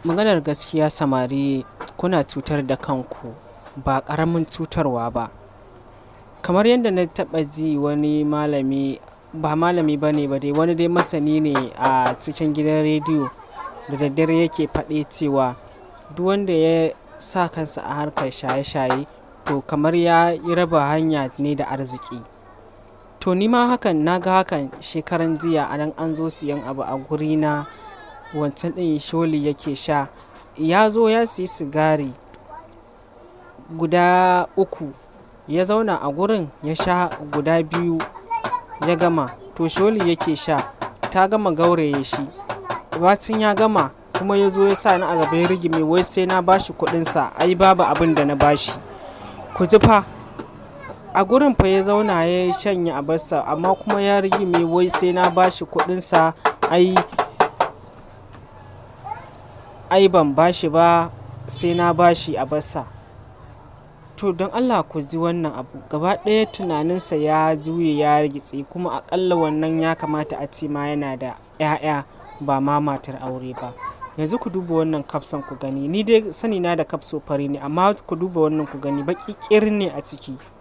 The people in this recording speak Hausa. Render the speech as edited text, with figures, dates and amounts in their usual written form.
Maganar gaskiya samari kuna cutar da kanku ba ƙaramin cutarwa ba. Kamar yadda na taɓa ji wani malami, ba malami ba ne ba dai, wani dai masani ne a cikin gidan rediyo da daddare yake faɗi cewa duk wanda ya sa kansa a harkar shaye-shaye to kamar ya yi raba hanya ne da arziki. To ni ma hakan na ga hakan shekaran jiya a nan an zo siyan abu a gurina. Wancan ɗin sholi yake sha, ya zo ya siyi sigari guda uku, ya zauna a gurin ya sha guda biyu ya gama. To sholi yake sha, ta gama gauraye shi. Bacin ya gama kuma ya zo ya sa ni a gaba ya rigime wai sai na bashi kuɗinsa, ai babu abin da na bashi. Ku ji fa, a gurin fa ya zauna ya shanye abarsa amma kuma ya rigime wai sai na bashi kuɗinsa, ai ban bashi ba, sai na bashi abarsa. To don Allah ku ji wannan abu, gaba ɗaya tunaninsa ya juye ya rigitse, kuma aƙalla wannan ya kamata a ce ma yana da 'ya'ya ba ma matar aure ba. Yanzu ku duba wannan kafson ku gani, ni dai sani na da kafso fari ne amma ku duba wannan ku gani baƙi ƙirin ne a ciki.